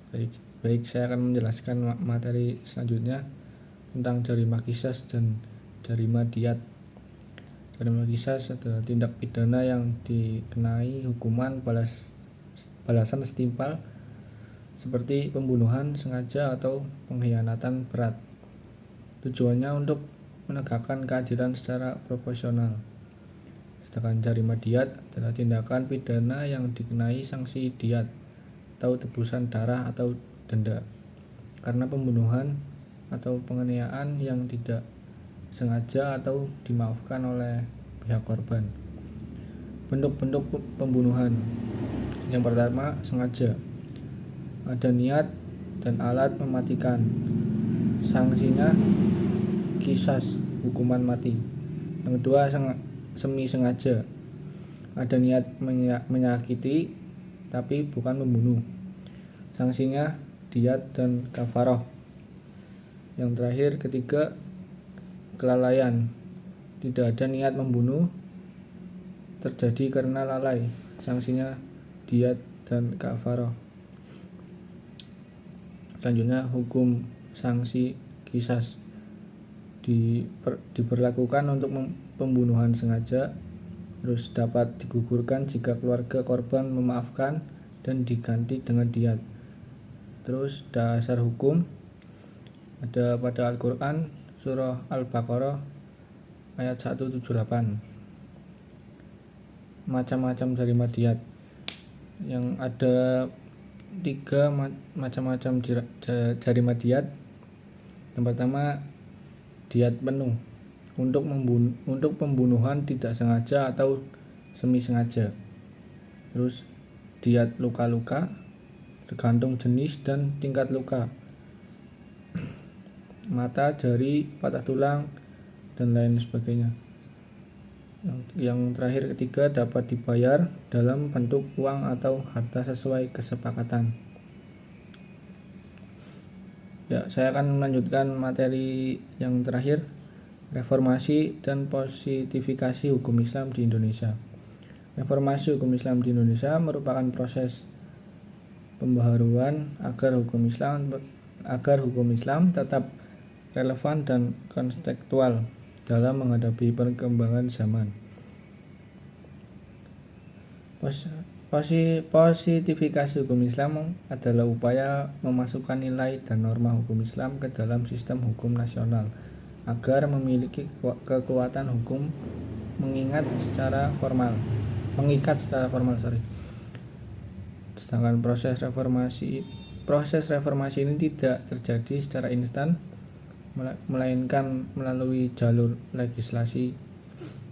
Baik, baik, saya akan menjelaskan materi selanjutnya tentang jarima qisas dan jarima diyat. Jarima qisas adalah tindak pidana yang dikenai hukuman balasan setimpal seperti pembunuhan sengaja atau pengkhianatan berat. Tujuannya untuk menegakkan keadilan secara proporsional. Sedangkan jarima diyat adalah tindakan pidana yang dikenai sanksi diyat atau tebusan darah atau denda karena pembunuhan atau penganiayaan yang tidak sengaja atau dimaafkan oleh pihak korban. Bentuk-bentuk pembunuhan. Yang pertama, sengaja. Ada niat dan alat mematikan. Sanksinya qisas, hukuman mati. Yang kedua, semi sengaja. Ada niat menyakiti tapi bukan membunuh. Sanksinya diyat dan kafaroh. Yang terakhir, ketiga, kelalaian. Tidak ada niat membunuh, terjadi karena lalai. Sanksinya diyat dan kafaroh. Selanjutnya, hukum sanksi qisas diberlakukan untuk pembunuhan sengaja, terus dapat digugurkan jika keluarga korban memaafkan dan diganti dengan diyat. Terus dasar hukum ada pada Al-Quran surah Al-Baqarah ayat 178. Macam-macam jarima diyat. Yang ada 3 macam-macam jarima diyat. Yang pertama, diyat penuh untuk pembunuhan tidak sengaja atau semi sengaja. Terus diyat luka-luka tergantung jenis dan tingkat luka, mata, jari, patah tulang, dan lain sebagainya. Yang terakhir, ketiga, dapat dibayar dalam bentuk uang atau harta sesuai kesepakatan. Ya, saya akan melanjutkan materi yang terakhir, reformasi dan positifikasi hukum Islam di Indonesia. Reformasi hukum Islam di Indonesia merupakan proses pembaharuan agar hukum Islam tetap relevan dan kontekstual dalam menghadapi perkembangan zaman. Positifikasi hukum Islam adalah upaya memasukkan nilai dan norma hukum Islam ke dalam sistem hukum nasional agar memiliki kekuatan hukum mengikat secara formal. Sedangkan proses reformasi ini tidak terjadi secara instan, melainkan melalui jalur legislasi,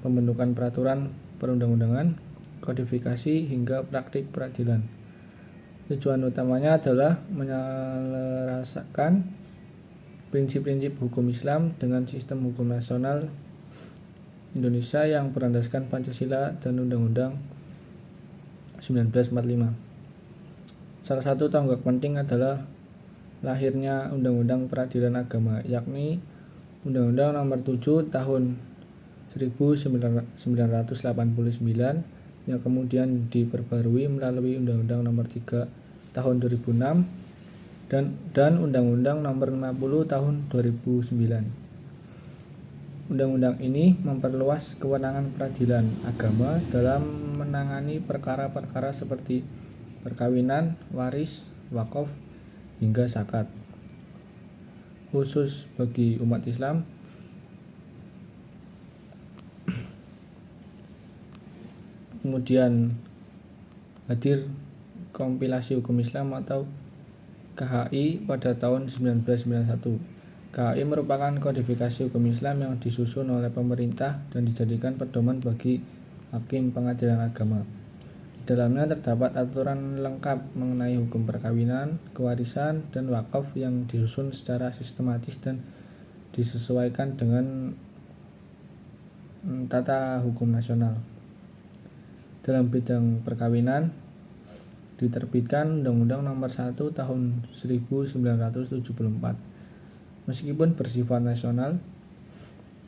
pembentukan peraturan perundang-undangan, kodifikasi hingga praktik peradilan. Tujuan utamanya adalah menyelaraskan prinsip-prinsip hukum Islam dengan sistem hukum nasional Indonesia yang berlandaskan Pancasila dan Undang-Undang 1945. Salah satu tonggak penting adalah lahirnya Undang-Undang Peradilan Agama, yakni Undang-Undang Nomor 7 Tahun 1989 yang kemudian diperbarui melalui Undang-Undang Nomor 3 Tahun 2006 dan Undang-Undang Nomor 50 Tahun 2009. Undang-undang ini memperluas kewenangan peradilan agama dalam menangani perkara-perkara seperti perkawinan, waris, wakaf, hingga zakat. Khusus bagi umat Islam, kemudian hadir kompilasi hukum Islam atau KHI pada tahun 1991. KHI merupakan kodifikasi hukum Islam yang disusun oleh pemerintah dan dijadikan pedoman bagi hakim pengadilan agama. Di dalamnya terdapat aturan lengkap mengenai hukum perkawinan, kewarisan, dan wakaf yang disusun secara sistematis dan disesuaikan dengan tata hukum nasional. Dalam bidang perkawinan, diterbitkan Undang-Undang Nomor 1 Tahun 1974. Meskipun bersifat nasional,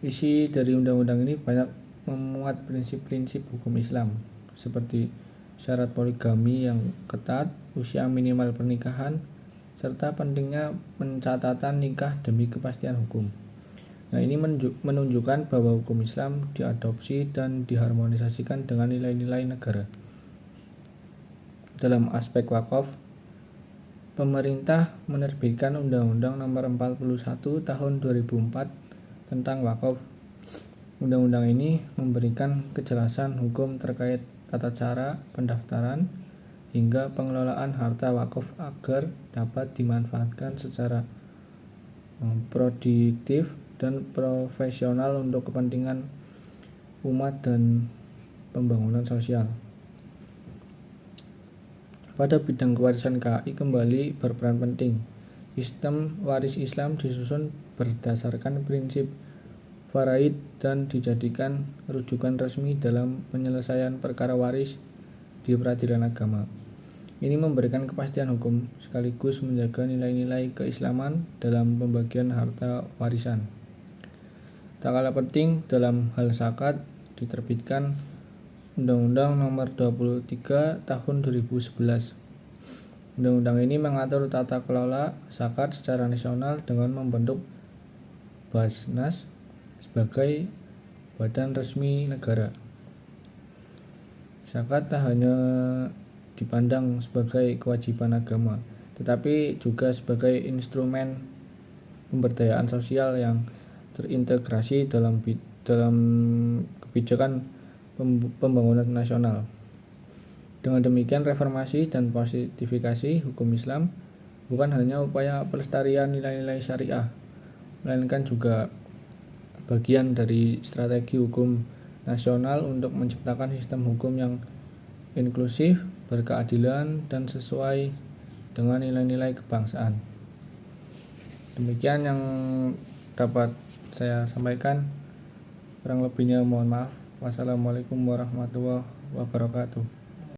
isi dari undang-undang ini banyak memuat prinsip-prinsip hukum Islam seperti syarat poligami yang ketat, usia minimal pernikahan, serta pentingnya pencatatan nikah demi kepastian hukum. Nah, ini menunjukkan bahwa hukum Islam diadopsi dan diharmonisasikan dengan nilai-nilai negara. Dalam aspek wakaf, pemerintah menerbitkan Undang-Undang Nomor 41 Tahun 2004 tentang wakaf. Undang-undang ini memberikan kejelasan hukum terkait tata cara pendaftaran hingga pengelolaan harta wakaf agar dapat dimanfaatkan secara produktif dan profesional untuk kepentingan umat dan pembangunan sosial. Pada bidang kewarisan, KAI kembali berperan penting. Sistem waris Islam disusun berdasarkan prinsip faraid dan dijadikan rujukan resmi dalam penyelesaian perkara waris di peradilan agama. Ini memberikan kepastian hukum sekaligus menjaga nilai-nilai keislaman dalam pembagian harta warisan. Tak kalah penting dalam hal zakat diterbitkan Undang-Undang Nomor 23 Tahun 2011. Undang-undang ini mengatur tata kelola zakat secara nasional dengan membentuk Basnas sebagai badan resmi negara. Zakat tak hanya dipandang sebagai kewajiban agama, tetapi juga sebagai instrumen pemberdayaan sosial yang terintegrasi dalam kebijakan pembangunan nasional. Dengan demikian, reformasi dan positifikasi hukum Islam bukan hanya upaya pelestarian nilai-nilai syariah, melainkan juga bagian dari strategi hukum nasional untuk menciptakan sistem hukum yang inklusif, berkeadilan, dan sesuai dengan nilai-nilai kebangsaan. Demikian yang dapat saya sampaikan. Kurang lebihnya mohon maaf. Wassalamualaikum warahmatullahi wabarakatuh.